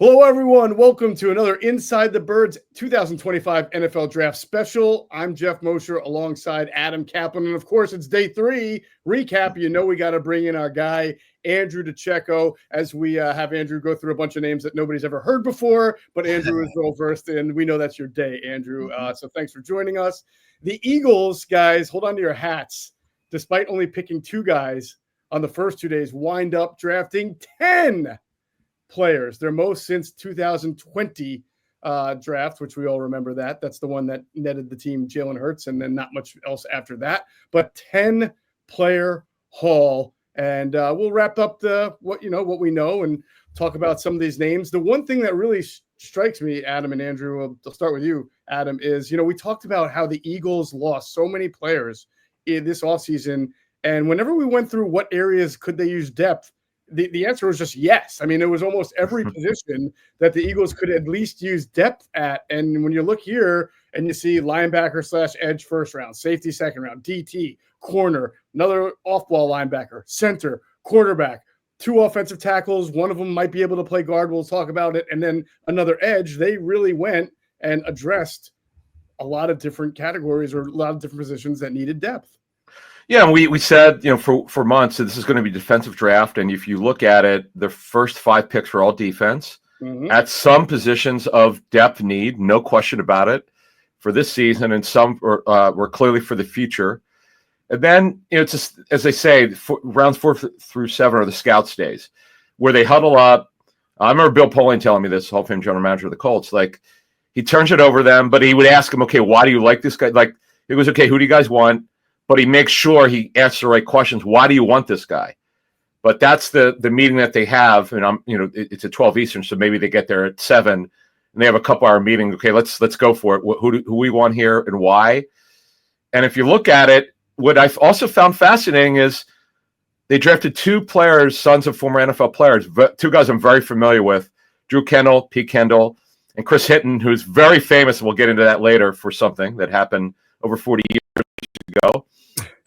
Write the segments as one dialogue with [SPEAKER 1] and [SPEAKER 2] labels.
[SPEAKER 1] Hello, everyone. Welcome to another Inside the Birds 2025 NFL Draft Special. I'm Geoff Mosher alongside Adam Caplan. And of course, it's day 3 recap. You know, we got to bring in our guy, Andrew Dicecco, as we have Andrew go through a bunch of names that nobody's ever heard before. But Andrew is well versed, and we know that's your day, Andrew. So thanks for joining us. The Eagles, guys, hold on to your hats. Despite only picking 2 guys on the first 2 days, wind up drafting 10 players, their most since 2020 draft, which we all remember that. That's the one that netted the team Jalen Hurts, and then not much else after that. But 10-player haul, and we'll wrap up what we know and talk about some of these names. The one thing that really strikes me, Adam and Andrew, I'll start with you, Adam, is we talked about how the Eagles lost so many players in this offseason, and whenever we went through what areas could they use depth, the answer was just yes. I mean, it was almost every position that the Eagles could at least use depth at. And when you look here and you see linebacker / edge first round, safety second round, DT, corner, another off-ball linebacker, center, quarterback, 2 offensive tackles. One of them might be able to play guard. We'll talk about it. And then another edge. They really went and addressed a lot of different categories or a lot of different positions that needed depth.
[SPEAKER 2] Yeah, we said, for months that this is going to be a defensive draft. And if you look at it, the first 5 picks were all defense. At some positions of depth need, no question about it, for this season, and some were clearly for the future. And then, it's just, as they say, rounds 4 through 7 are the scouts days, where they huddle up. I remember Bill Polian telling me this, Hall of Fame general manager of the Colts. Like, he turns it over to them, but he would ask them, okay, why do you like this guy? Like, it was, okay, who do you guys want? But he makes sure he asks the right questions. Why do you want this guy? But that's the meeting that they have, and it's at 12 Eastern, so maybe they get there at 7, and they have a couple-hour meeting. Okay, let's go for it. Who we want here and why? And if you look at it, what I've also found fascinating is they drafted 2 players, sons of former NFL players, 2 guys I'm very familiar with, Drew Kendall, Pete Kendall, and Chris Hinton, who's very famous. We'll get into that later for something that happened over 40 years ago.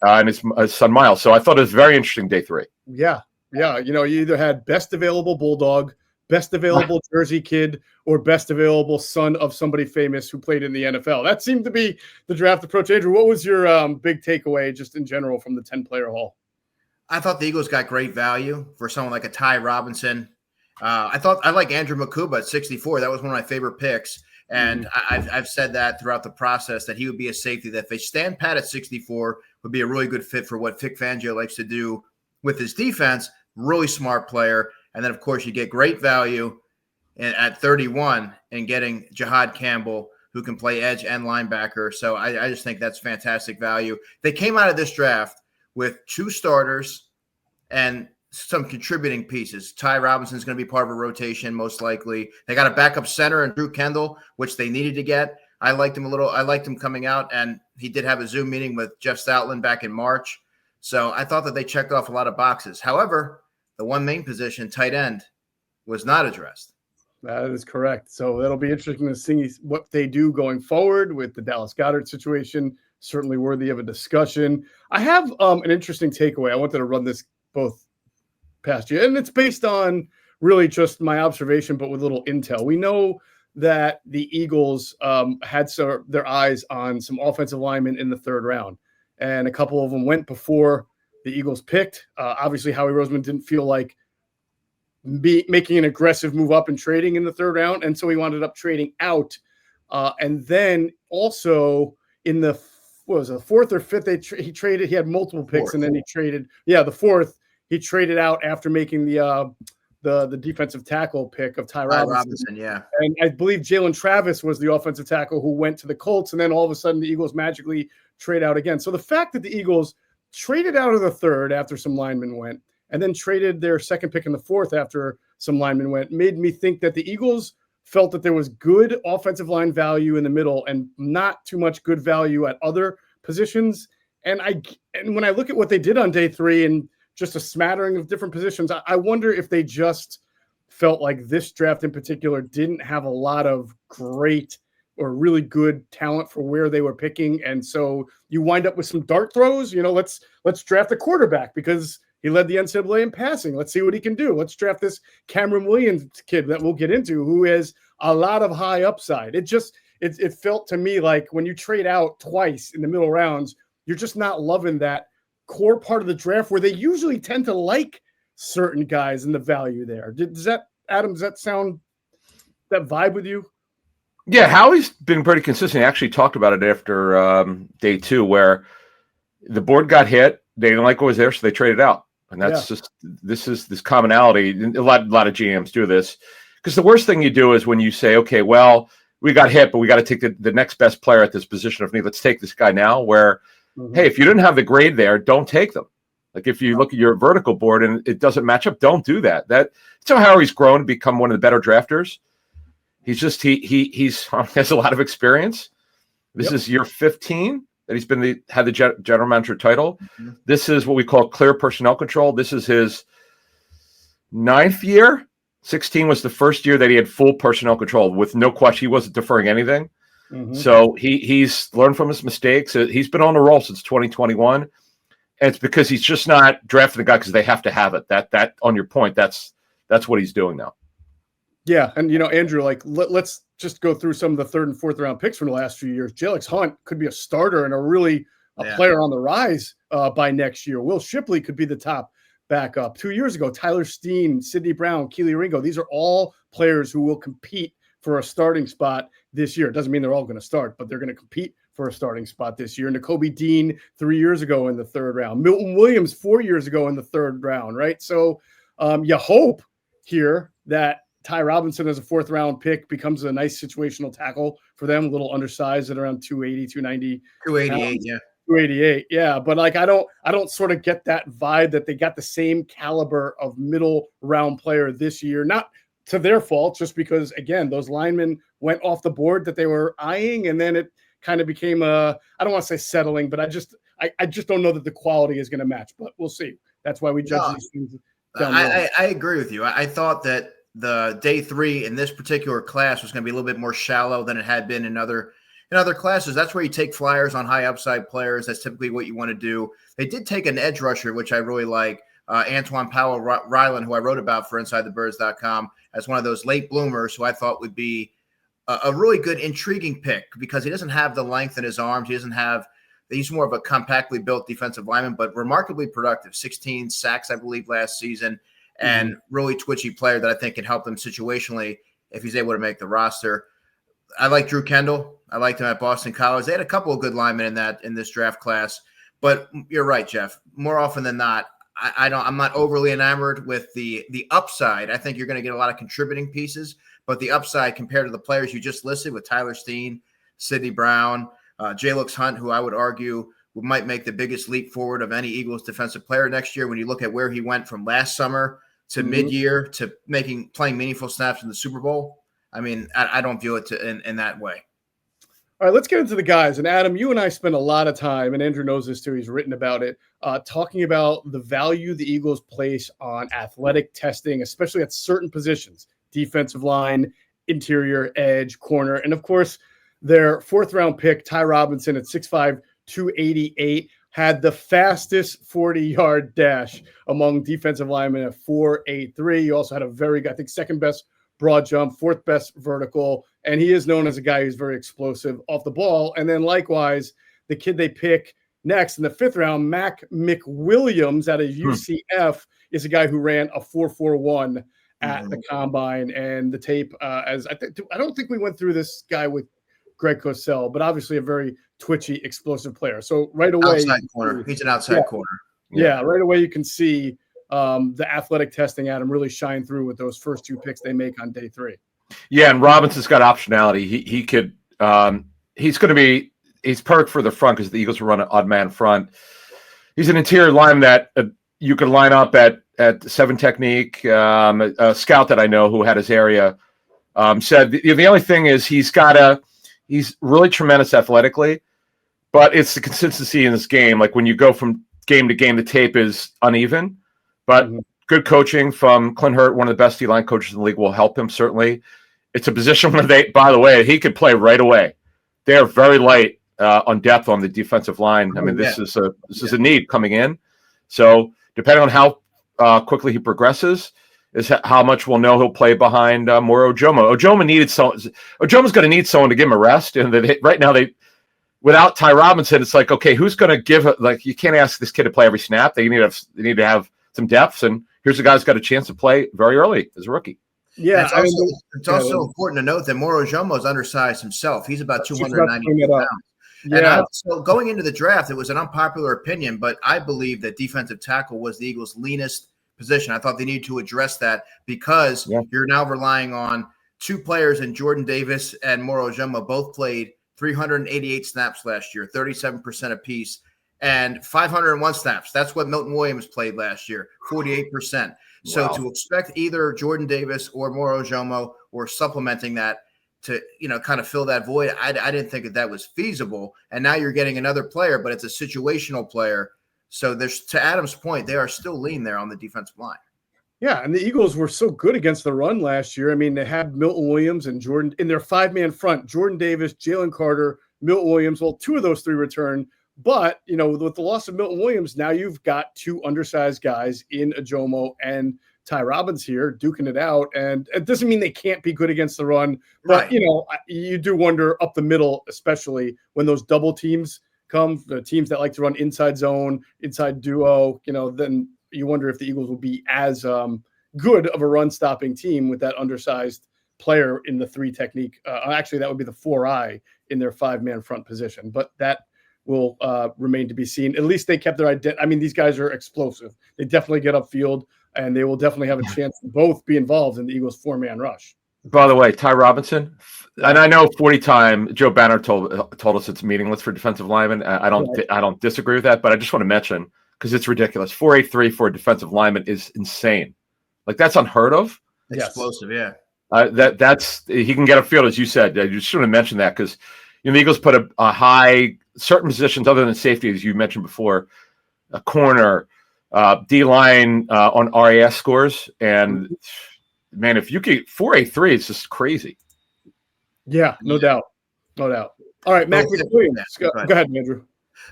[SPEAKER 2] And his son Miles. So I thought it was very interesting day 3.
[SPEAKER 1] Yeah. You either had best available Bulldog, best available Jersey kid, or best available son of somebody famous who played in the NFL. That seemed to be the draft approach. Andrew, what was your big takeaway just in general from the 10-player haul?
[SPEAKER 3] I thought the Eagles got great value for someone like a Ty Robinson. I like AndrewMukuba at 64. That was one of my favorite picks. And I've said that throughout the process that he would be a safety that if they stand pat at 64 would be a really good fit for what Vic Fangio likes to do with his defense. Really smart player. And then, of course, you get great value at 31 in getting JihaadCampbell, who can play edge and linebacker. So I just think that's fantastic value. They came out of this draft with 2 starters and some contributing pieces. Ty Robinson's going to be part of a rotation, most likely. They got a backup center in Drew Kendall, which they needed to get. I liked him coming out, and he did have a Zoom meeting with Jeff Stoutland back in March. So I thought that they checked off a lot of boxes. However, the one main position, tight end, was not addressed.
[SPEAKER 1] That is correct. So that'll be interesting to see what they do going forward with the Dallas Goedert situation. Certainly worthy of a discussion. I have an interesting takeaway. I wanted to run this both past you, and it's based on really just my observation, but with a little intel. We know that the Eagles had their eyes on some offensive linemen in the 3rd round, and a couple of them went before the Eagles picked. Obviously, HowieRoseman didn't feel like making an aggressive move up and trading in the 3rd round, and so he wound up trading out. And then also in the 4th or 5th, he traded. He had multiple picks, and then he traded. Yeah, the 4th. He traded out after making the defensive tackle pick of Ty Robinson.
[SPEAKER 3] Yeah.
[SPEAKER 1] And I believe Jalen Travis was the offensive tackle who went to the Colts, and then all of a sudden the Eagles magically trade out again. So the fact that the Eagles traded out of the 3rd after some linemen went, and then traded their 2nd pick in the 4th after some linemen went, made me think that the Eagles felt that there was good offensive line value in the middle and not too much good value at other positions. And when I look at what they did on day 3 and just a smattering of different positions, I wonder if they just felt like this draft in particular didn't have a lot of great or really good talent for where they were picking. And so you wind up with some dart throws, let's draft a quarterback because He led the NCAA in passing. Let's see what he can do. Let's draft this Cameron Williams kid that we'll get into, who has a lot of high upside. It felt to me like when you trade out twice in the middle rounds, you're just not loving that core part of the draft where they usually tend to like certain guys and the value there. Adam, does that sound that vibe with you?
[SPEAKER 2] Yeah, Howie's been pretty consistent. He actually talked about it after day 2, where the board got hit. They didn't like what was there, so they traded out. And that's this commonality. A lot of GMs do this, because the worst thing you do is when you say, okay, well, we got hit, but we got to take the next best player at this position of need. Let's take this guy now. Where, hey, if you didn't have the grade there, don't take them. Like if you look at your vertical board and it doesn't match up, don't do that. That's how Howie's grown to become one of the better drafters. He's just he has a lot of experience. This is year 15 that he's had the general manager title. This is what we call clear personnel control. This is his 9th year. 16 was the first year that he had full personnel control with no question. He wasn't deferring anything. So he's learned from his mistakes. He's been on the roll since 2021. And it's because he's just not drafting the guy because they have to have it. That on your point, that's what he's doing now.
[SPEAKER 1] Yeah, and Andrew, like let's just go through some of the 3rd and 4th round picks from the last few years. Jalix Hunt could be a starter and a player on the rise by next year. Will Shipley could be the top backup. 2 years ago, Tyler Steen, Sidney Brown, Keely Ringo. These are all players who will compete for a starting spot this year. It doesn't mean they're all going to start, but they're going to compete for a starting spot this year. Nakobe Dean 3 years ago in the 3rd round. Milton Williams 4 years ago in the 3rd round, right? So you hope here that Ty Robinson as a 4th round pick becomes a nice situational tackle for them, a little undersized at around 280, 290.
[SPEAKER 3] 288, yeah.
[SPEAKER 1] 288, yeah. But like I don't sort of get that vibe that they got the same caliber of middle round player this year. Not to their fault, just because again, those linemen went off the board that they were eyeing, and then it kind of became I don't want to say settling, but I just don't know that the quality is going to match. But we'll see. That's why we judge these things down the road.
[SPEAKER 3] I agree with you. I thought that the day 3 in this particular class was going to be a little bit more shallow than it had been in other classes. That's where you take flyers on high upside players. That's typically what you want to do. They did take an edge rusher, which I really like, Antoine Powell Ryland, who I wrote about for InsideTheBirds.com as one of those late bloomers who I thought would be a really good, intriguing pick because he doesn't have the length in his arms. He's more of a compactly built defensive lineman, but remarkably productive. 16 sacks, I believe, last season. And really twitchy player that I think can help them situationally if he's able to make the roster. I like Drew Kendall. I liked him at Boston College. They had a couple of good linemen in this draft class. But you're right, Jeff. More often than not, I'm not overly enamored with the upside. I think you're going to get a lot of contributing pieces, but the upside compared to the players you just listed with Tyler Steen, Sidney Brown, Jalix Hunt, who I would argue might make the biggest leap forward of any Eagles defensive player next year when you look at where he went from last summer to mid-year to playing meaningful snaps in the Super Bowl. I mean, I don't view it in that way.
[SPEAKER 1] All right, let's get into the guys. And Adam, you and I spend a lot of time, and Andrew knows this too, he's written about it, talking about the value the Eagles place on athletic testing, especially at certain positions, defensive line, interior, edge, corner. And of course, their 4th round pick, Ty Robinson at 6'5", 288, had the fastest 40-yard dash among defensive linemen at 4.83. He also had I think, 2nd best broad jump, 4th best vertical, and he is known as a guy who's very explosive off the ball. And then likewise, the kid they pick next in the 5th round, Mac McWilliams out of UCF, is a guy who ran a 4.41 at the combine. And the tape, I don't think we went through this guy with Greg Cosell, but obviously a very twitchy, explosive player. So right away,
[SPEAKER 3] outside corner. He's an outside corner.
[SPEAKER 1] Yeah, right away you can see the athletic testing, Adam, really shine through with those first 2 picks they make on day 3.
[SPEAKER 2] Yeah, and Robinson's got optionality. He's perfect for the front because the Eagles will run an odd man front. He's an interior lineman that you could line up at 7 technique. A scout that I know who had his area said the only thing is he's really tremendous athletically, but it's the consistency in this game. Like when you go from game to game, the tape is uneven, but good coaching from Clint Hurt, one of the best D-line coaches in the league, will help him certainly. It's a position where by the way, he could play right away. They are very light on depth on the defensive line. I mean, this is a need coming in. So depending on how quickly he progresses, is how much we'll know he'll play behind Moro Ojomo. Ojomo's going to need someone to give him a rest, and right now without Ty Robinson, it's like, okay, who's going to give it? Like, you can't ask this kid to play every snap. They need to have some depth, and here's a guy who's got a chance to play very early as a rookie.
[SPEAKER 1] Yeah,
[SPEAKER 3] it's also important to note that Moro Ojomo is undersized himself. He's about 290 pounds.
[SPEAKER 1] Yeah.
[SPEAKER 3] And so going into the draft, it was an unpopular opinion, but I believe that defensive tackle was the Eagles' leanest position. I thought they needed to address that because you're now relying on two players in Jordan Davis and Moro Ojomo. Both played 388 snaps last year, 37% apiece, and 501 snaps. That's what Milton Williams played last year, 48%. So to expect either Jordan Davis or Moro Ojomo or supplementing that to, kind of fill that void, I didn't think that was feasible. And now you're getting another player, but it's a situational player. So there's, to Adam's point, they are still lean there on the defensive line.
[SPEAKER 1] Yeah, and the Eagles were so good against the run last year. I mean, they had Milton Williams and Jordan in their 5-man front, Jordan Davis, Jalen Carter, Milton Williams. Well, 2 of those 3 returned. But, with the loss of Milton Williams, now you've got 2 undersized guys in Ojomo and Ty Robbins here duking it out. And it doesn't mean they can't be good against the run. But, you do wonder up the middle, especially when those double teams come, the teams that like to run inside zone, inside duo, then you wonder if the Eagles will be as good of a run-stopping team with that undersized player in the 3 technique. Actually, that would be the 4-eye in their 5-man front position. But that will remain to be seen. At least they kept their identity. I mean, these guys are explosive. They definitely get upfield, and they will definitely have a chance to both be involved in the Eagles' 4-man rush.
[SPEAKER 2] By the way, Ty Robinson, and I know 40-time Joe Banner told us it's meaningless for defensive linemen. I don't disagree with that, but I just want to mention, because it's ridiculous. 4.83 for a defensive lineman is insane. Like, that's unheard of.
[SPEAKER 3] Explosive, yeah.
[SPEAKER 2] That's he can get upfield, as you said. I just want to mention that because the Eagles put a high certain positions other than safety, as you mentioned before, a corner, D-line on RAS scores, and man, if you get 4.83, it's just crazy.
[SPEAKER 1] Yeah, no doubt. All right, Mac Williams. Go ahead, Andrew.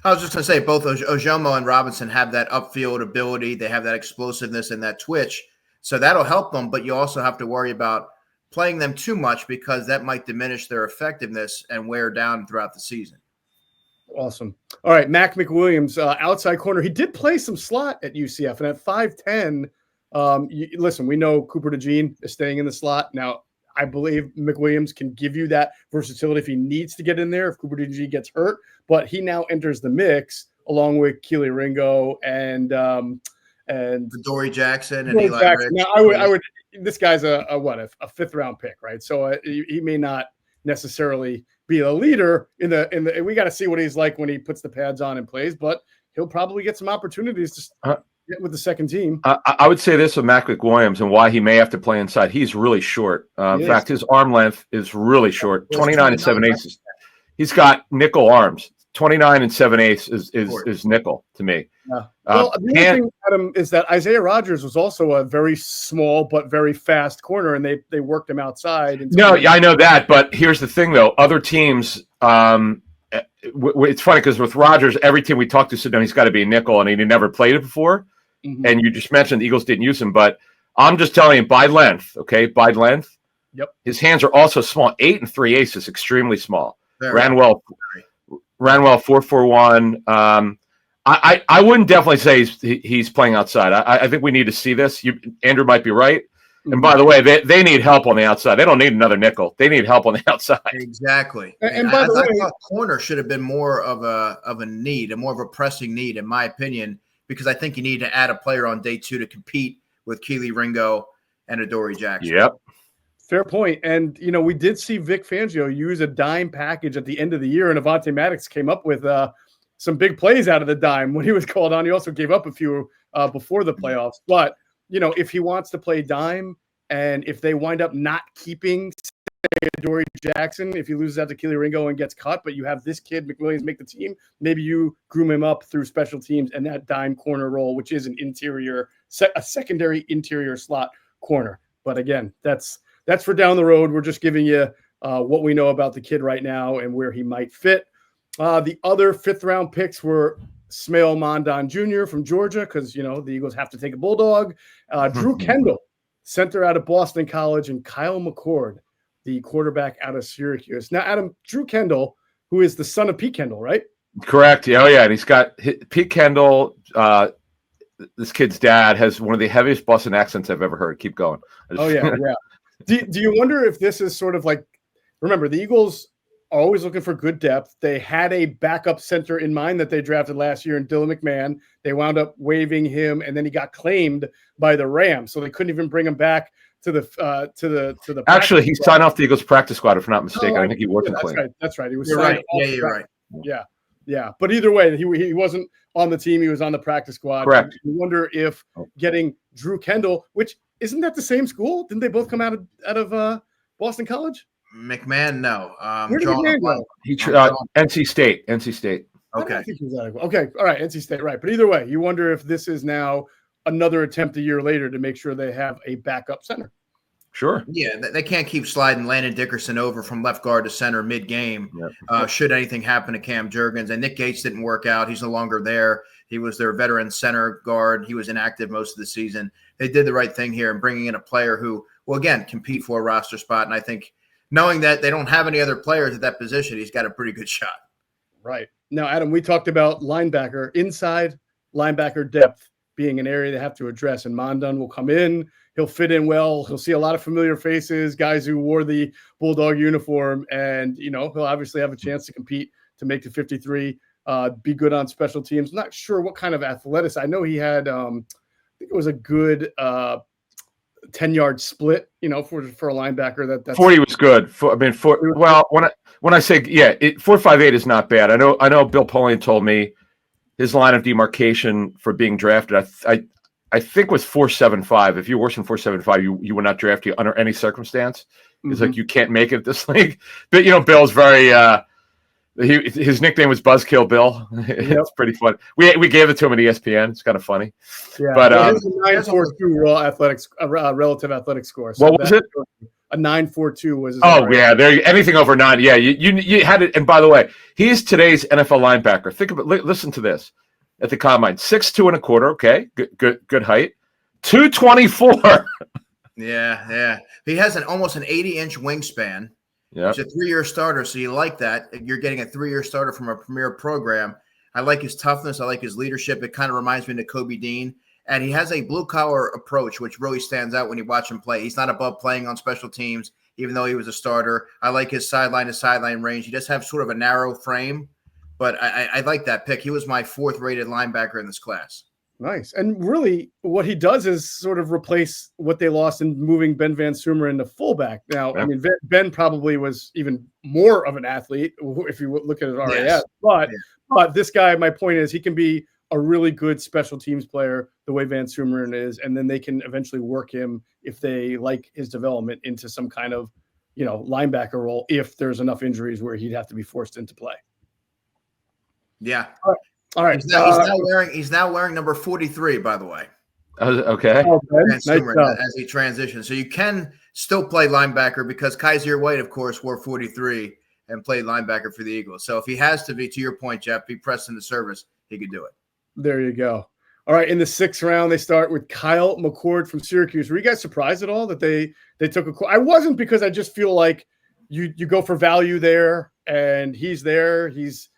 [SPEAKER 3] I was just going to say both Ojomo and Robinson have that upfield ability. They have that explosiveness and that twitch. So that'll help them, but you also have to worry about playing them too much because that might diminish their effectiveness and wear down throughout the season.
[SPEAKER 1] Awesome. All right, Mac McWilliams, outside corner. He did play some slot at UCF, and at 5'10", listen, we know Cooper DeJean is staying in the slot. Now, I believe McWilliams can give you that versatility if he needs to get in there, if Cooper DeJean gets hurt, but he now enters the mix along with Keely Ringo and
[SPEAKER 3] Dory Jackson and Eli Rich.
[SPEAKER 1] Now, I would. This guy's a 5th round pick, right? So he may not necessarily be a leader in the. We got to see what he's like when he puts the pads on and plays, but he'll probably get some opportunities to get with the second team.
[SPEAKER 2] I would say this with Mac McWilliams and why he may have to play inside. He's really short. In fact, his arm length is really short. 29 and 7/8. He's got nickel arms. 29 and 7/8 is nickel to me.
[SPEAKER 1] Yeah. Well, the other thing, Adam, is that Isaiah Rodgers was also a very small but very fast corner, and they worked him outside.
[SPEAKER 2] I know that, but here's the thing, though. Other teams, it's funny because with Rodgers, every team we talked to said, no, he's got to be a nickel, and he never played it before. Mm-hmm. And you just mentioned the Eagles didn't use him, but I'm just telling you, by length, Yep. His hands are also small. 8 3/8 is extremely small. Ran well 4.41. I wouldn't definitely say he's playing outside. I think we need to see this. Andrew might be right. And by the way, they need help on the outside. They don't need another nickel. They need help on the outside.
[SPEAKER 3] Exactly.
[SPEAKER 1] And by the way,
[SPEAKER 3] I thought corner should have been more of a need, more of a pressing need, in my opinion, because I think you need to add a player on day 2 to compete with Keely Ringo and Adoree Jackson.
[SPEAKER 2] Yep.
[SPEAKER 1] Fair point. And, we did see Vic Fangio use a dime package at the end of the year, and Avonte Maddox came up with some big plays out of the dime when he was called on. He also gave up a few before the playoffs. But, if he wants to play dime and if they wind up not keeping Adoree Jackson, if he loses out to Keely Ringo and gets cut, but you have this kid, McWilliams, make the team, maybe you groom him up through special teams and that dime corner role, which is a secondary interior slot corner. But again, that's for down the road. We're just giving you what we know about the kid right now and where he might fit. The other 5th round picks were Smail Mondon Jr. from Georgia, because, the Eagles have to take a Bulldog. Drew Kendall, center out of Boston College, and Kyle McCord, the quarterback out of Syracuse. Now, Adam, Drew Kendall, who is the son of Pete Kendall, right?
[SPEAKER 2] Correct. Yeah, and he's got Pete Kendall. This kid's dad has one of the heaviest Boston accents I've ever heard. Keep going.
[SPEAKER 1] Yeah. Do you wonder if this is sort of like, remember, the Eagles are always looking for good depth. They had a backup center in mind that they drafted last year in Dylan McMahon. They wound up waiving him, and then he got claimed by the Rams, so they couldn't even bring him back to the.
[SPEAKER 2] Actually, he signed off the Eagles practice squad, if I'm not mistaken. I think he wasn't claimed.
[SPEAKER 1] That's right. He was.
[SPEAKER 3] You're right. Yeah, you're right.
[SPEAKER 1] Yeah. But either way, he wasn't on the team. He was on the practice squad.
[SPEAKER 2] Correct.
[SPEAKER 1] You wonder if getting Drew Kendall, which isn't that the same school? Didn't they both come out of Boston College?
[SPEAKER 3] McMahon, no.
[SPEAKER 1] Where did McMahon go?
[SPEAKER 2] NC State.
[SPEAKER 3] Okay.
[SPEAKER 1] I think he was okay. All right. NC State. Right. But either way, you wonder if this is now another attempt a year later to make sure they have a backup center.
[SPEAKER 2] Sure.
[SPEAKER 3] Yeah, they can't keep sliding Landon Dickerson over from left guard to center mid-game. Should anything happen to Cam Jurgens. And Nick Gates didn't work out. He's no longer there. He was their veteran center guard. He was inactive most of the season. They did the right thing here in bringing in a player who will, again, compete for a roster spot. And I think knowing that they don't have any other players at that position, he's got a pretty good shot.
[SPEAKER 1] Right. Now, Adam, we talked about inside linebacker depth being an area they have to address. And Mondon will come in. He'll fit in well. He'll see a lot of familiar faces, guys who wore the Bulldog uniform. And, he'll obviously have a chance to compete to make the 53, be good on special teams. Not sure what kind of athleticism. I know he had, I think it was a good 10-yard split, for a linebacker. That's
[SPEAKER 2] 40 was good. When I say, 4.58 is not bad. I know Bill Polian told me his line of demarcation for being drafted, I think was 4.75. If you're worse than 4.75, you would not draft you under any circumstance. It's like you can't make it at this league. But Bill's very his nickname was Buzzkill Bill. It's pretty fun. We gave it to him at ESPN. It's kind of funny.
[SPEAKER 1] Yeah,
[SPEAKER 2] but
[SPEAKER 1] it's a 9.42 relative athletic score. So
[SPEAKER 2] what was it?
[SPEAKER 1] A 9.42 was.
[SPEAKER 2] There anything over 9. Yeah, you had it. And by the way, he is today's NFL linebacker. Think of it. Listen to this. At the combine, 6'2 1/4. Okay, good height. 224.
[SPEAKER 3] Yeah. He has almost an 80-inch wingspan.
[SPEAKER 2] Yeah,
[SPEAKER 3] he's a 3-year starter, so you like that. You're getting a 3-year starter from a premier program. I like his toughness. I like his leadership. It kind of reminds me of Kobe Dean. And he has a blue-collar approach, which really stands out when you watch him play. He's not above playing on special teams, even though he was a starter. I like his sideline-to-sideline range. He does have sort of a narrow frame. But I like that pick. He was my 4th-rated linebacker in this class.
[SPEAKER 1] Nice. And really, what he does is sort of replace what they lost in moving Ben Van Sumer into fullback. Now, I mean, Ben probably was even more of an athlete if you look at his RAS. Yes. But this guy, my point is, he can be a really good special teams player the way Van Sumeren is, and then they can eventually work him if they like his development into some kind of, linebacker role if there's enough injuries where he'd have to be forced into play.
[SPEAKER 3] Yeah.
[SPEAKER 1] All right.
[SPEAKER 3] He's now wearing number 43, by the way.
[SPEAKER 2] Okay.
[SPEAKER 3] Nice as he transitions. So you can still play linebacker because Kaiser White, of course, wore 43 and played linebacker for the Eagles. So if he has to be, to your point, Jeff, be pressed into service, he could do it.
[SPEAKER 1] There you go. All right. In the 6th round, they start with Kyle McCord from Syracuse. Were you guys surprised at all that they took I wasn't, because I just feel like you go for value there, and he's there. He's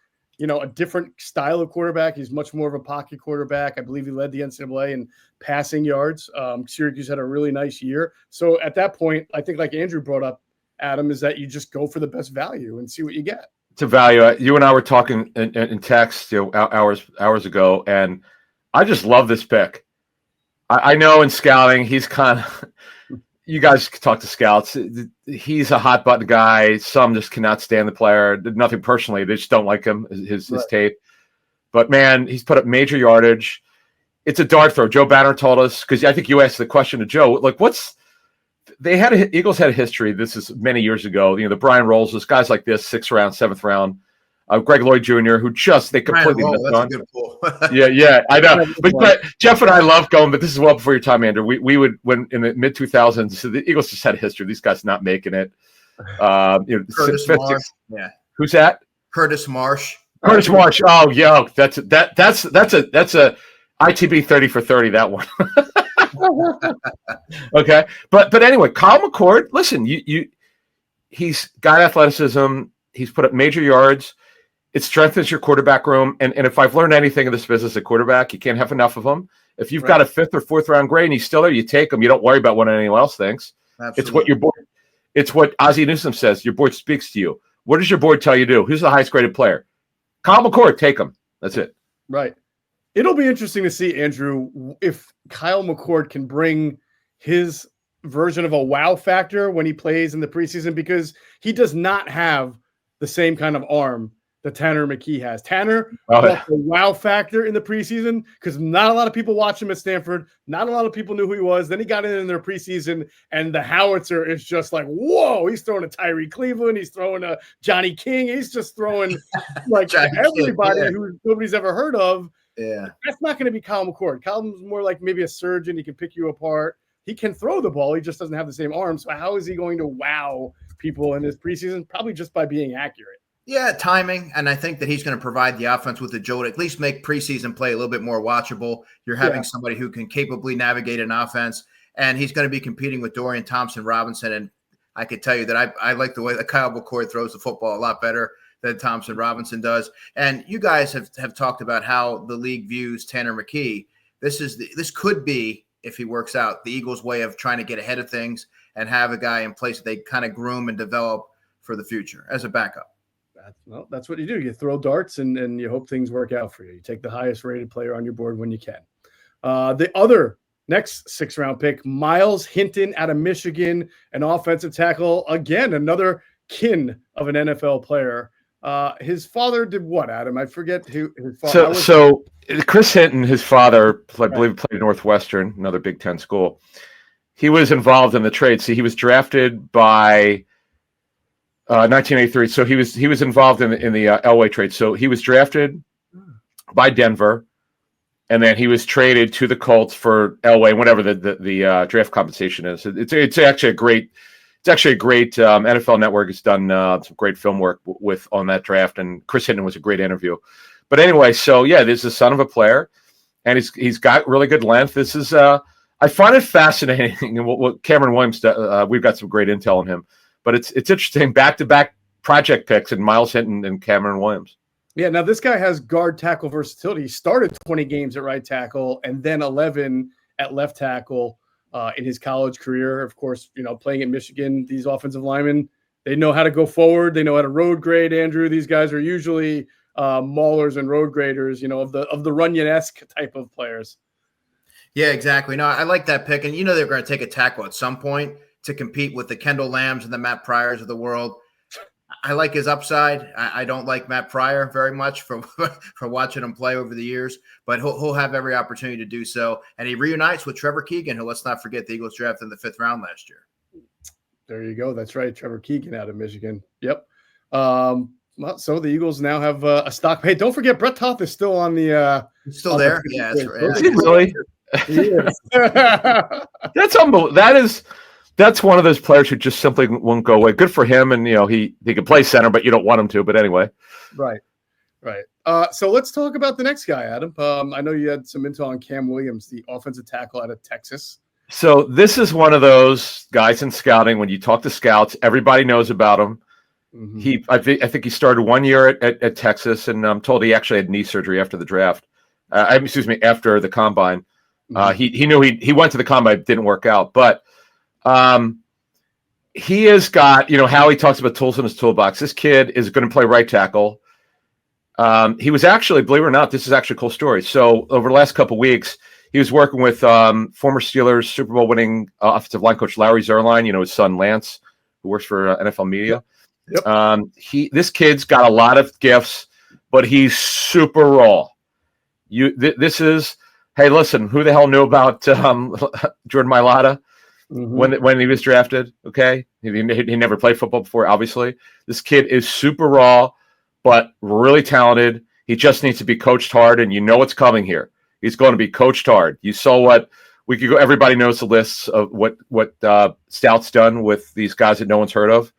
[SPEAKER 1] a different style of quarterback. He's much more of a pocket quarterback. I believe he led the NCAA in passing yards. Syracuse had a really nice year. So at that point, I think, like Andrew brought up, Adam, is that you just go for the best value and see what you get.
[SPEAKER 2] It's a value. You and I were talking in text hours ago, and I just love this pick. I know in scouting, he's kind of – you guys talk to scouts. He's a hot button guy. Some just cannot stand the player. Nothing personally. They just don't like him, his tape. But, man, he's put up major yardage. It's a dart throw. Joe Banner told us, because I think you asked the question to Joe, like, Eagles had a history. This is many years ago. The Brian Rolls, guys like this, 6th round, 7th round. Greg Lloyd Jr., who they completely missed on. That's a good pull. yeah, I know. But Jeff and I love going, but this is well before your time, Andrew. We would, when in the mid-2000s, so the Eagles just had a history. These guys not making it.
[SPEAKER 3] Curtis Marsh.
[SPEAKER 2] Who's that?
[SPEAKER 3] Curtis Marsh.
[SPEAKER 2] Curtis Marsh. Oh, yo, that's a ITB 30 for 30. That one. Okay, but anyway, Kyle McCord. Listen, he's got athleticism. He's put up major yards. It strengthens your quarterback room. And if I've learned anything in this business at quarterback, you can't have enough of them. If you've got a 5th or 4th round grade and he's still there, you take him. You don't worry about what anyone else thinks.
[SPEAKER 3] Absolutely.
[SPEAKER 2] It's what Ozzie Newsome says. Your board speaks to you. What does your board tell you to do? Who's the highest graded player? Kyle McCord, take him. That's it.
[SPEAKER 1] Right. It'll be interesting to see, Andrew, if Kyle McCord can bring his version of a wow factor when he plays in the preseason, because he does not have the same kind of arm that Tanner McKee has. Tanner brought the wow factor in the preseason because not a lot of people watched him at Stanford. Not a lot of people knew who he was. Then he got in their preseason, and the howitzer is just like, whoa, he's throwing a Tyree Cleveland. He's throwing a Johnny King. He's just throwing like everybody who nobody's ever heard of.
[SPEAKER 3] Yeah.
[SPEAKER 1] That's not going to be Kyle McCord. Kyle's more like maybe a surgeon. He can pick you apart. He can throw the ball. He just doesn't have the same arm. So how is he going to wow people in his preseason? Probably just by being accurate.
[SPEAKER 3] Yeah, timing, and I think that he's going to provide the offense with the jolt, at least make preseason play a little bit more watchable. You're having somebody who can capably navigate an offense, and he's going to be competing with Dorian Thompson-Robinson, and I can tell you that I like the way that Kyle McCord throws the football a lot better than Thompson-Robinson does. And you guys have talked about how the league views Tanner McKee. This could be, if he works out, the Eagles' way of trying to get ahead of things and have a guy in place that they kind of groom and develop for the future as a backup.
[SPEAKER 1] That's what you do. You throw darts and you hope things work out for you. You take the highest rated player on your board when you can. The other next 6th round pick, Miles Hinton out of Michigan, an offensive tackle. Again, another kin of an NFL player. His father did what, Adam? I forget who his father was.
[SPEAKER 2] So Chris Hinton, his father, I believe played Northwestern, another Big Ten school. He was involved in the trade. See, he was drafted by 1983. So he was involved in the Elway trade. So he was drafted by Denver, and then he was traded to the Colts for Elway, whatever the draft compensation is. It's actually a great NFL Network has done some great film work on that draft, and Chris Hinton was a great interview. But anyway, so yeah, this is the son of a player, and he's got really good length. This is I find it fascinating, and what Cameron Williams we've got some great intel on him. But it's interesting, back-to-back project picks in Miles Hinton and Cameron Williams.
[SPEAKER 1] Yeah, now this guy has guard tackle versatility. He started 20 games at right tackle and then 11 at left tackle in his college career. Of course, playing at Michigan, these offensive linemen, they know how to go forward. They know how to road grade, Andrew. These guys are usually maulers and road graders, of the Runyon-esque type of players.
[SPEAKER 3] Yeah, exactly. No, I like that pick. And they're going to take a tackle at some point to compete with the Kendall Lambs and the Matt Pryors of the world. I like his upside. I don't like Matt Pryor very much for watching him play over the years, but he'll have every opportunity to do so. And he reunites with Trevor Keegan, who, let's not forget, the Eagles drafted in the 5th round last year.
[SPEAKER 1] There you go. That's right. Trevor Keegan out of Michigan. Yep. So the Eagles now have a stock. Hey, don't forget, Brett Toth is still on the
[SPEAKER 3] He's still there. Yeah, that's right.
[SPEAKER 2] Is he really?
[SPEAKER 1] He is.
[SPEAKER 2] That's unbelievable. That's one of those players who just simply won't go away. Good for him, and he can play center, but you don't want him to. But anyway,
[SPEAKER 1] right. So let's talk about the next guy, Adam. I know you had some intel on Cam Williams, the offensive tackle out of Texas.
[SPEAKER 2] So this is one of those guys in scouting. When you talk to scouts, everybody knows about him. Mm-hmm. I think he started 1 year at Texas, and I'm told he actually had knee surgery after the draft. After the combine. Mm-hmm. He knew he went to the combine, it didn't work out, but he has got, how he talks about tools in his toolbox. This kid is going to play right tackle. He was actually, believe it or not, this is actually a cool story. So over the last couple of weeks, he was working with former Steelers Super Bowl winning offensive line coach Larry Zerline, his son Lance, who works for NFL Media. Yep. This kid's got a lot of gifts, but he's super raw. This is, hey, listen, who the hell knew about Jordan Mailata when he was drafted? Okay, he never played football before. Obviously, this kid is super raw, but really talented. He just needs to be coached hard, and what's coming here. He's going to be coached hard. You saw what we could go. Everybody knows the lists of what Stout's done with these guys that no one's heard of.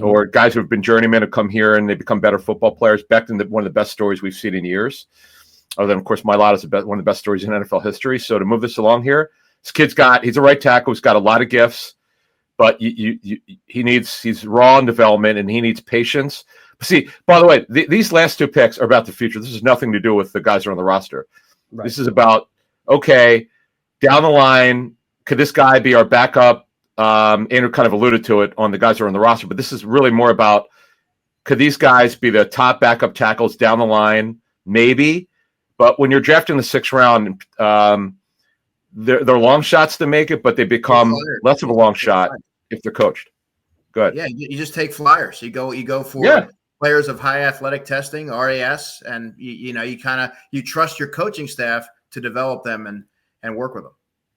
[SPEAKER 2] or guys who have been journeymen have come here and they become better football players. Becton, one of the best stories we've seen in years. Other than, of course, Mailata is one of the best stories in NFL history. So to move this along here, this kid's he's a right tackle. He's got a lot of gifts, but he's raw in development and he needs patience. See, by the way, these last 2 picks are about the future. This has nothing to do with the guys who are on the roster. Right. This is about, okay, down the line, could this guy be our backup? Andrew kind of alluded to it on the guys who are on the roster, but this is really more about, could these guys be the top backup tackles down the line? Maybe. But when you're drafting the 6th round, they're long shots to make it, but they become less of a long shot if they're coached. Good.
[SPEAKER 3] Yeah, you just take flyers. You go for players of high athletic testing, RAS, and you trust your coaching staff to develop them and work with them.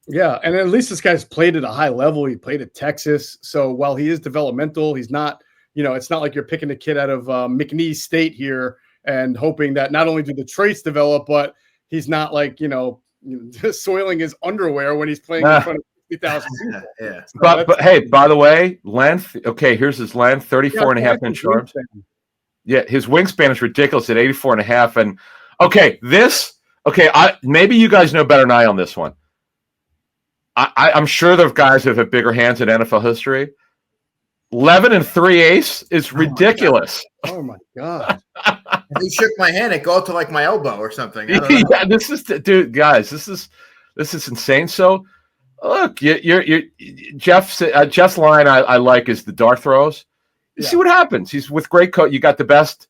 [SPEAKER 1] Yeah, and at least this guy's played at a high level. He played at Texas, so while he is developmental, he's not. It's not like you're picking a kid out of McNeese State here and hoping that not only do the traits develop, but he's not like soiling his underwear when he's playing in front of 50,000 people.
[SPEAKER 3] Yeah.
[SPEAKER 1] So
[SPEAKER 2] but hey, by the way, length. Okay, here's his length: 34.5-inch arms. Yeah, his wingspan is ridiculous at 84.5. And maybe you guys know better than I on this one. I'm sure there are guys who have bigger hands in NFL history. 11 3/8 is ridiculous.
[SPEAKER 1] Oh my god!
[SPEAKER 3] If he shook my hand, it go to like my elbow or something.
[SPEAKER 2] Yeah, this is, dude, guys. This is insane. So, look, Jeff's line I like is the dart throws. You see what happens. He's with great coach. You got the best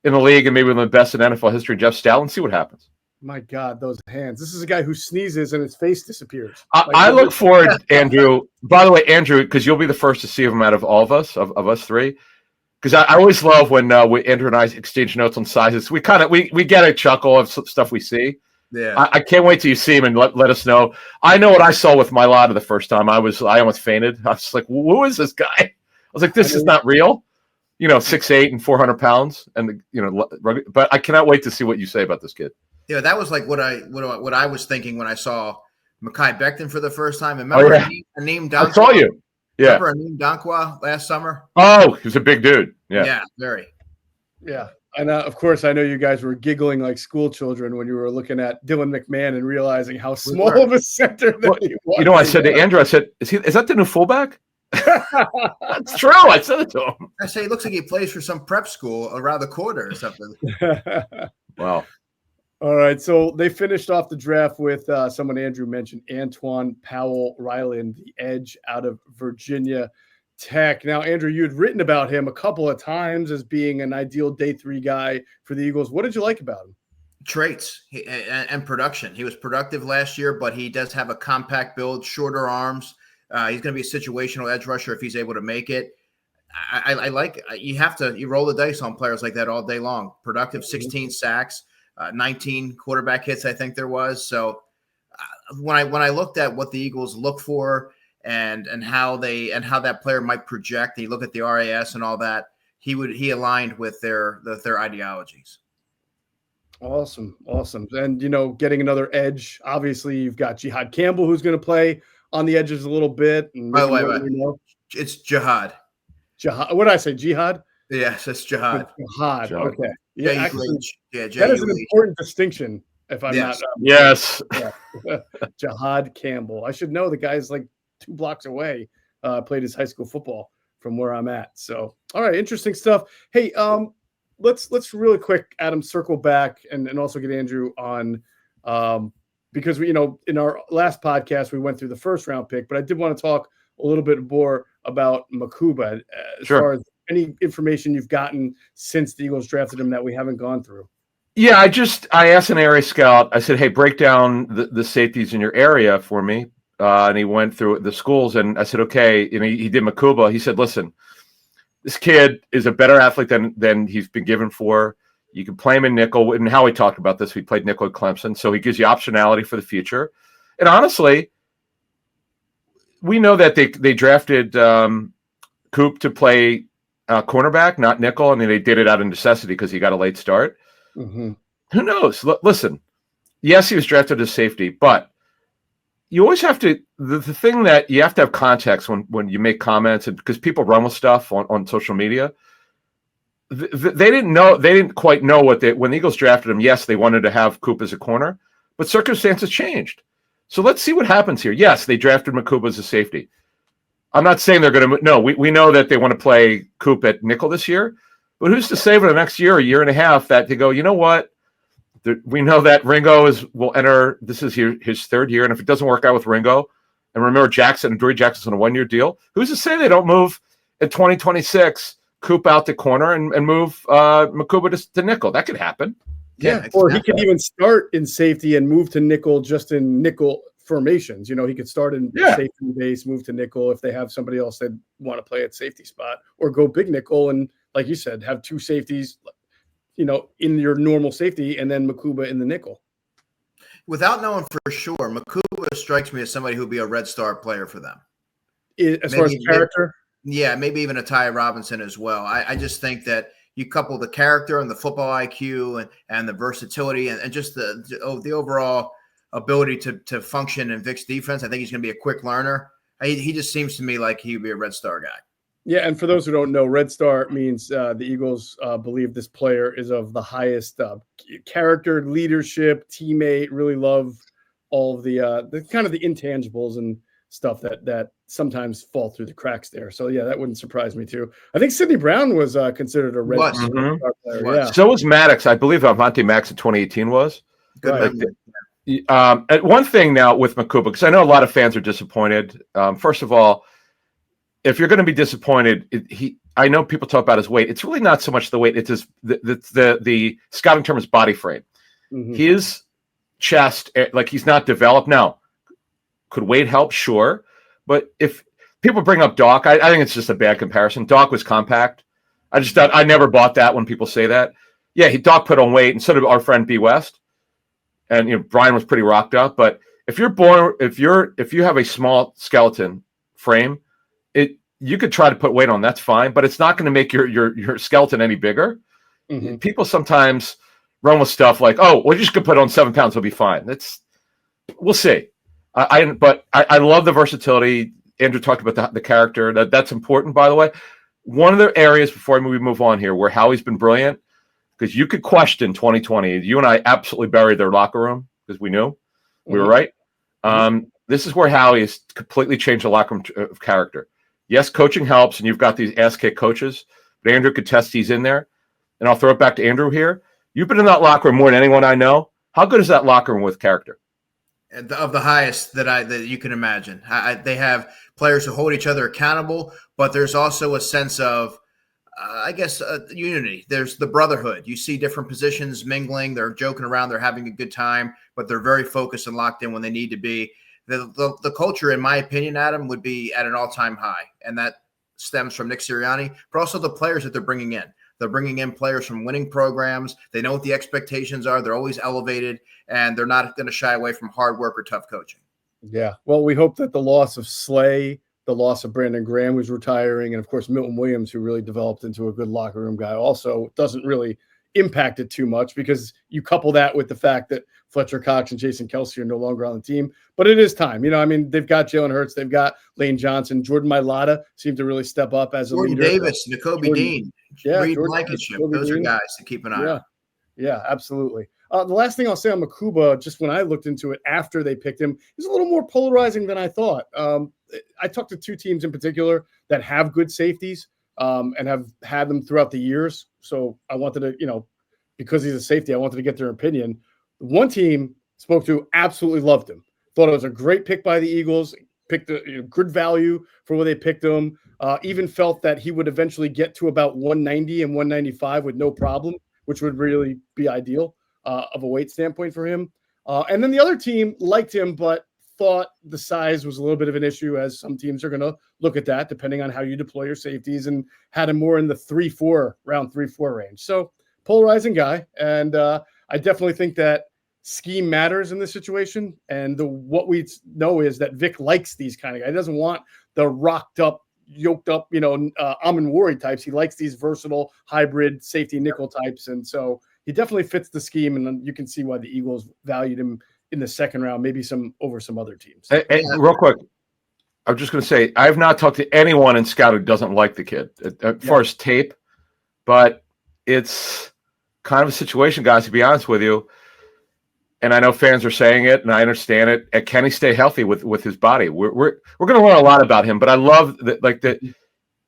[SPEAKER 2] in the league and maybe one of the best in NFL history, Jeff Stoutland. See what happens.
[SPEAKER 1] My God, those hands. This is a guy who sneezes and his face disappears.
[SPEAKER 2] I look forward, Andrew. By the way, Andrew, because you'll be the first to see him out of all of us, of us 3. Because I always love when Andrew and I exchange notes on sizes. We get a chuckle of stuff we see.
[SPEAKER 3] Yeah,
[SPEAKER 2] I can't wait till you see him and let us know. I know what I saw with Mailata the first time. I almost fainted. I was like, who is this guy? I was like, this is not real. 6'8" and 400 pounds, and but I cannot wait to see what you say about this kid.
[SPEAKER 3] Yeah, that was like what I was thinking when I saw Mekhi Becton for the first time. And remember Aneem Dankwa?
[SPEAKER 2] I saw you. Yeah.
[SPEAKER 3] Remember Aneem Dankwa last summer?
[SPEAKER 2] Oh, he was a big dude. Yeah.
[SPEAKER 3] Yeah, very.
[SPEAKER 1] Yeah. And of course, I know you guys were giggling like school children when you were looking at Dylan McMahon and realizing how small of a center that he was.
[SPEAKER 2] I said to Andrew, is that the new fullback? That's true. I said it to him.
[SPEAKER 3] I say, it looks like he plays for some prep school around the corner or something.
[SPEAKER 2] Wow.
[SPEAKER 1] All right, so they finished off the draft with someone Andrew mentioned, Antoine Powell-Ryland, the edge out of Virginia Tech. Now, Andrew, you had written about him a couple of times as being an ideal day 3 guy for the Eagles. What did you like about him?
[SPEAKER 3] Traits and production. He was productive last year, but he does have a compact build, shorter arms. He's going to be a situational edge rusher if he's able to make it. I like you roll the dice on players like that all day long. Productive, 16 sacks. 19 quarterback hits, I think there was. So when I looked at what the Eagles look for and how that player might project, and you look at the RAS and all that, he aligned with their ideologies.
[SPEAKER 1] Awesome. And getting another edge. Obviously, you've got JihaadCampbell who's going to play on the edges a little bit. And
[SPEAKER 3] by the way, it's Jihad.
[SPEAKER 1] Jihad. What did I say? Jihad?
[SPEAKER 3] Yes, it's Jihad.
[SPEAKER 1] Jihad. Okay.
[SPEAKER 3] Yeah,
[SPEAKER 1] actually,
[SPEAKER 3] that
[SPEAKER 1] is an important distinction. If I'm not,
[SPEAKER 2] yes,
[SPEAKER 1] JihaadCampbell. I should know the guy's like 2 blocks away. Played his high school football from where I'm at. So, all right, interesting stuff. Hey, let's really quick, Adam, circle back and also get Andrew on because we, in our last podcast we went through the first round pick, but I did want to talk a little bit more about Makuba as far as any information you've gotten since the Eagles drafted him that we haven't gone through.
[SPEAKER 2] Yeah, I asked an area scout. I said, hey, break down the safeties in your area for me. And he went through the schools, and I said, okay. He did Makuba. He said, listen, this kid is a better athlete than he's been given for. You can play him in nickel. And Howie talked about this. We played nickel at Clemson. So he gives you optionality for the future. And honestly, we know that they drafted Coop to play cornerback, not nickel. I mean, they did it out of necessity because he got a late start. Mm-hmm. Who knows? Listen, yes, he was drafted as safety, but you always have to, the thing that you have to have context when you make comments, and because people run with stuff on social media. They didn't quite know when the Eagles drafted him. Yes, they wanted to have Coop as a corner, but circumstances changed. So let's see what happens here. Yes, they drafted Makuba as a safety. I'm not saying they're going to. No, we know that they want to play Coop at nickel this year, but who's to say for the next year, a year and a half, that they go, you know what? We know that Ringo will enter. This is his third year, and if it doesn't work out with Ringo, and remember Dory Jackson's on a 1-year deal. Who's to say they don't move in 2026? Coop out to corner and move Makuba to nickel. That could happen.
[SPEAKER 1] Yeah, or he could even start in safety and move to nickel just in nickel formations. He could start in safety base, move to nickel if they have somebody else that want to play at safety spot, or go big nickel and, like you said, have two safeties, in your normal safety, and then Makuba in the nickel.
[SPEAKER 3] Without knowing for sure, Makuba strikes me as somebody who would be a red star player for them.
[SPEAKER 1] As far as character?
[SPEAKER 3] Yeah, maybe even a Ty Robinson as well. I just think that you couple the character and the football IQ and the versatility and just the overall ability to function in Vic's defense. I think he's going to be a quick learner. He just seems to me like he would be a red star guy.
[SPEAKER 1] Yeah, and for those who don't know, red star means the Eagles believe this player is of the highest character, leadership, teammate, really love all of the kind of the intangibles and stuff that sometimes fall through the cracks there. So yeah, that wouldn't surprise me too. I think Sidney Brown was considered a red star player. Yeah.
[SPEAKER 2] So was Maddox. I believe Avante Max in 2018 was.
[SPEAKER 3] Good.
[SPEAKER 2] Right. One thing now with Makuba, because I know a lot of fans are disappointed. First of all, if you're going to be disappointed, I know people talk about his weight. It's really not so much the weight. It's the scouting term is body frame. Mm-hmm. His chest, like he's not developed now. Could weight help? Sure. But if people bring up Doc, I think it's just a bad comparison. Doc was compact. I never bought that when people say that. Yeah, Doc put on weight, and so did our friend B West. And Brian was pretty rocked up. But if you have a small skeleton frame, you could try to put weight on. That's fine, but it's not going to make your skeleton any bigger. Mm-hmm. People sometimes run with stuff like, "Oh, well, you just could put on 7 pounds, it'll be fine." We'll see. But I love the versatility. Andrew talked about the character. That's important, by the way. One of the areas before we move on here where Howie's been brilliant, because you could question 2020. You and I absolutely buried their locker room because we knew we were right. This is where Howie has completely changed the locker room of character. Yes, coaching helps, and you've got these ass-kick coaches, but Andrew could test these in there. And I'll throw it back to Andrew here. You've been in that locker room more than anyone I know. How good is that locker room with character?
[SPEAKER 3] Of the highest that you can imagine. They have players who hold each other accountable, but there's also a sense of, unity. There's the brotherhood. You see different positions mingling. They're joking around. They're having a good time, but they're very focused and locked in when they need to be. The culture, in my opinion, Adam, would be at an all-time high, and that stems from Nick Sirianni, but also the players that they're bringing in. They're bringing in players from winning programs. They know what the expectations are. They're always elevated, and they're not going to shy away from hard work or tough coaching.
[SPEAKER 1] Yeah. Well, we hope that the loss of Slay, the loss of Brandon Graham, who's retiring, and, of course, Milton Williams, who really developed into a good locker room guy, also doesn't really impact it too much, because you couple that with the fact that Fletcher Cox and Jason Kelsey are no longer on the team. But it is time. They've got Jalen Hurts. They've got Lane Johnson. Jordan Mailata seemed to really step up as a leader.
[SPEAKER 3] Davis, Nakobe Dean. Reed Blankenship. Those are guys to keep an eye on.
[SPEAKER 1] Yeah, absolutely. The last thing I'll say on Makuba, just when I looked into it after they picked him, is a little more polarizing than I thought. I talked to two teams in particular that have good safeties and have had them throughout the years. So I wanted to, because he's a safety, I wanted to get their opinion. One team spoke to absolutely loved him. Thought it was a great pick by the Eagles. Picked a good value for where they picked him. Even felt that he would eventually get to about 190 and 195 with no problem, which would really be ideal of a weight standpoint for him. And then the other team liked him, but thought the size was a little bit of an issue, as some teams are going to look at that depending on how you deploy your safeties, and had him more in the round 3-4 range. So polarizing guy. And I definitely think that scheme matters in this situation. And what we know is that Vic likes these kind of guys. He doesn't want the rocked up, yoked up, Amin Wari types. He likes these versatile hybrid safety nickel types. And so he definitely fits the scheme. And you can see why the Eagles valued him in the second round, maybe over some other teams.
[SPEAKER 2] Hey, real quick, I'm just going to say I've not talked to anyone in Scout who doesn't like the kid as far as tape, but it's kind of a situation, guys, to be honest with you. And I know fans are saying it, and I understand it. And can he stay healthy with his body? We're going to learn a lot about him. But I love that, like that.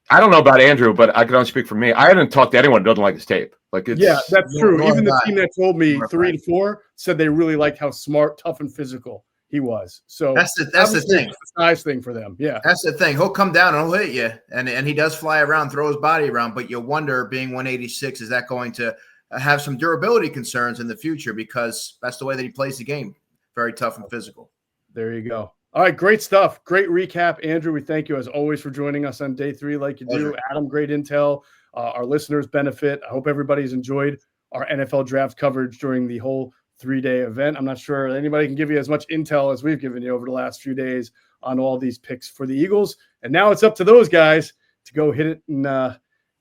[SPEAKER 2] I don't know about Andrew, but I can only speak for me. I haven't talked to anyone who doesn't like his tape. Like,
[SPEAKER 1] that's true. Even the team that told me 3 and 4 said they really liked how smart, tough, and physical he was. So
[SPEAKER 3] that's the thing.
[SPEAKER 1] It's a size thing for them. Yeah,
[SPEAKER 3] that's the thing. He'll come down and he'll hit you, and he does fly around, throw his body around. But you wonder, being 186, is that going to have some durability concerns in the future, because that's the way that he plays the game. Very tough and physical.
[SPEAKER 1] There you go. All right, great stuff. Great recap, Andrew. We thank you as always for joining us on day 3 like you do. Adam, great intel. Our listeners benefit. I hope everybody's enjoyed our NFL draft coverage during the whole 3-day event. I'm not sure anybody can give you as much intel as we've given you over the last few days on all these picks for the Eagles. And now it's up to those guys to go hit it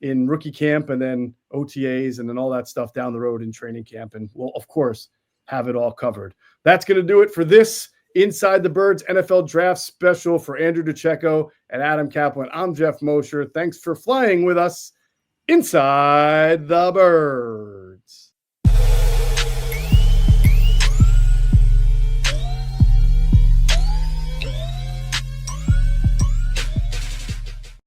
[SPEAKER 1] in rookie camp and then OTAs and then all that stuff down the road in training camp. And we'll, of course, have it all covered. That's going to do it for this Inside the Birds NFL Draft Special. For Andrew Dicecco and Adam Caplan, I'm Geoff Mosher. Thanks for flying with us inside the Birds.